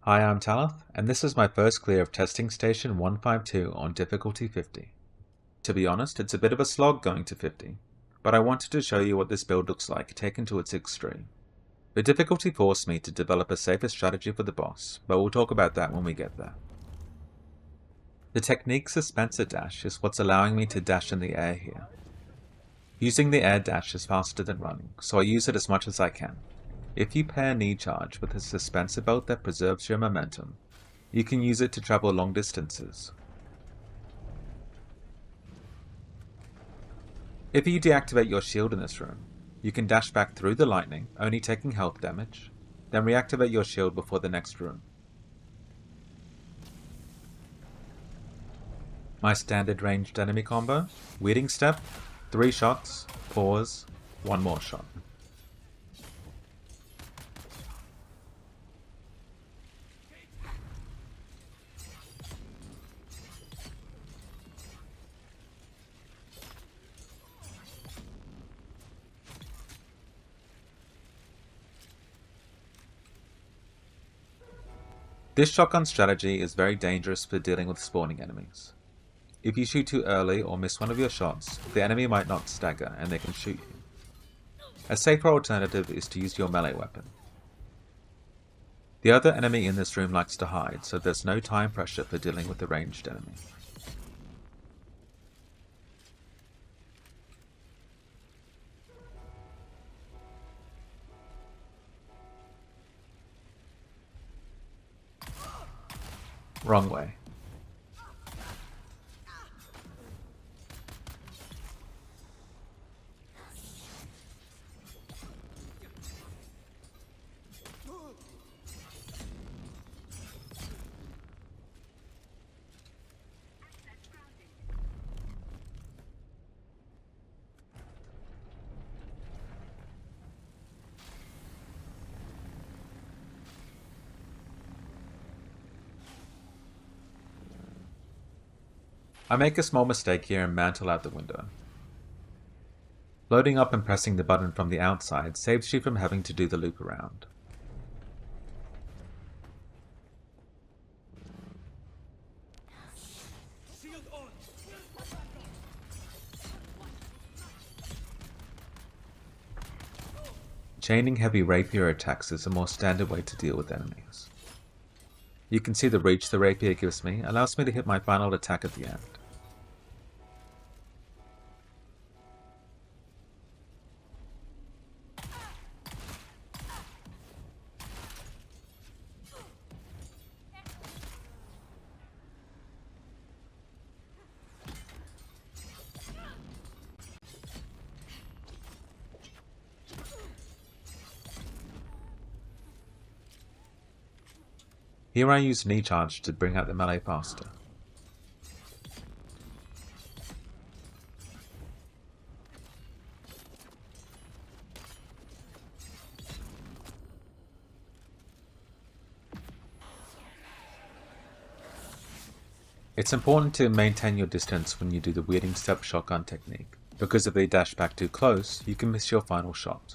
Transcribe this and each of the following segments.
Hi, I'm Talith, and this is my first clear of testing station 152 on difficulty 50. To be honest, it's a bit of a slog going to 50, but I wanted to show you what this build looks like taken to its extreme. The difficulty forced me to develop a safer strategy for the boss, but we'll talk about that when we get there. The technique Suspensor dash is what's allowing me to dash in the air here. Using the air dash is faster than running, so I use it as much as I can. If you pair knee charge with a suspensor belt that preserves your momentum, you can use it to travel long distances. If you deactivate your shield in this room, you can dash back through the lightning, only taking health damage, then reactivate your shield before the next room. My standard ranged enemy combo: Weeding Step, 3 shots, pause, 1 more shot. This shotgun strategy is very dangerous for dealing with spawning enemies. If you shoot too early or miss one of your shots, the enemy might not stagger and they can shoot you. A safer alternative is to use your melee weapon. The other enemy in this room likes to hide, so there's no time pressure for dealing with the ranged enemy. Wrong way. I make a small mistake here and mantle out the window. Loading up and pressing the button from the outside saves you from having to do the loop around. Chaining heavy rapier attacks is a more standard way to deal with enemies. You can see the reach the rapier gives me allows me to hit my final attack at the end. Here I use knee charge to bring out the melee faster. It's important to maintain your distance when you do the Weeding Step shotgun technique, because if they dash back too close, you can miss your final shot.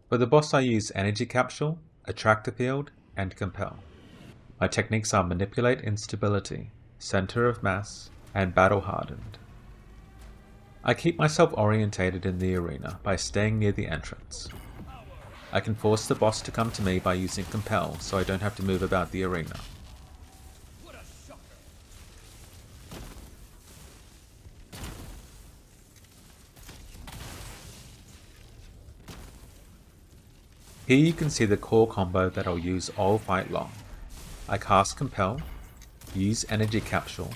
For the boss I use Energy Capsule, Attractor Field, and Compel. My techniques are Manipulate Instability, Center of Mass, and Battle Hardened. I keep myself orientated in the arena by staying near the entrance. I can force the boss to come to me by using Compel so I don't have to move about the arena. Here you can see the core combo that I'll use all fight long. I cast Compel, use Energy Capsule,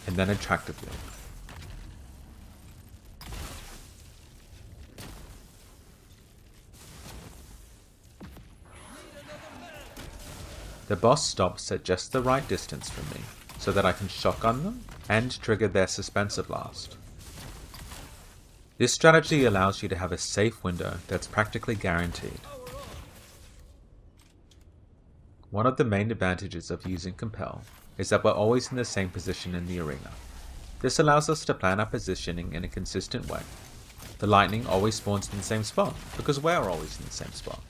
and then Attractor Field. The boss stops at just the right distance from me, so that I can shotgun them and trigger their Suspensor blast. This strategy allows you to have a safe window that's practically guaranteed. One of the main advantages of using Compel is that we're always in the same position in the arena. This allows us to plan our positioning in a consistent way. The lightning always spawns in the same spot, because we're always in the same spot.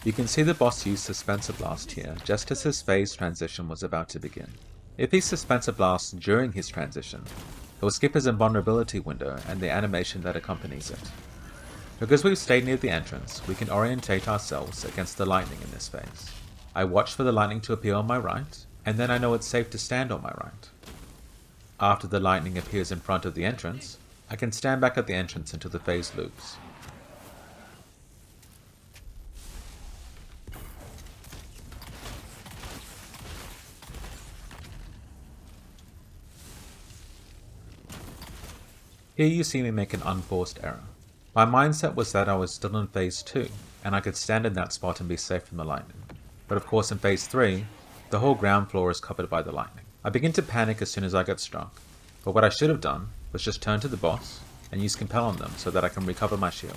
You can see the boss use Suspensor Blast here, just as his phase transition was about to begin. If he Suspensor blasts during his transition, he'll skip his invulnerability window and the animation that accompanies it. Because we've stayed near the entrance, we can orientate ourselves against the lightning in this phase. I watch for the lightning to appear on my right, and then I know it's safe to stand on my right. After the lightning appears in front of the entrance, I can stand back at the entrance until the phase loops. Here you see me make an unforced error. My mindset was that I was still in phase 2, and I could stand in that spot and be safe from the lightning. But of course in phase 3, the whole ground floor is covered by the lightning. I begin to panic as soon as I get struck, but what I should have done was just turn to the boss and use Compel on them so that I can recover my shield.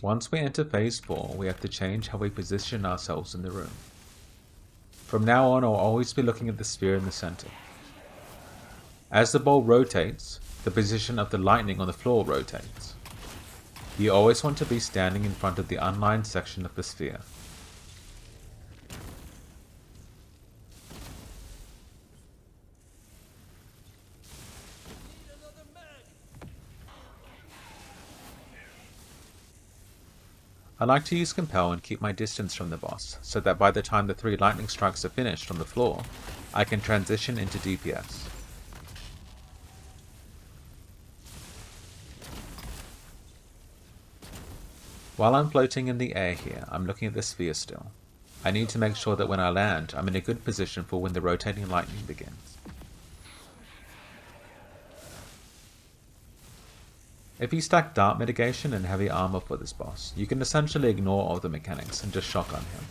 Once we enter phase 4, we have to change how we position ourselves in the room. From now on, I'll always be looking at the sphere in the center. As the ball rotates, the position of the lightning on the floor rotates. You always want to be standing in front of the unlined section of the sphere. I like to use Compel and keep my distance from the boss, so that by the time the 3 lightning strikes are finished on the floor, I can transition into DPS. While I'm floating in the air here, I'm looking at the sphere still. I need to make sure that when I land, I'm in a good position for when the rotating lightning begins. If you stack Dart Mitigation and Heavy Armour for this boss, you can essentially ignore all the mechanics and just shotgun him.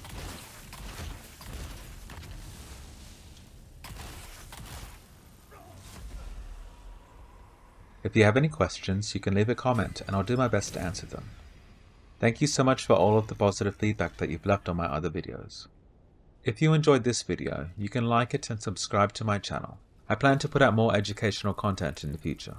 If you have any questions, you can leave a comment and I'll do my best to answer them. Thank you so much for all of the positive feedback that you've left on my other videos. If you enjoyed this video, you can like it and subscribe to my channel. I plan to put out more educational content in the future.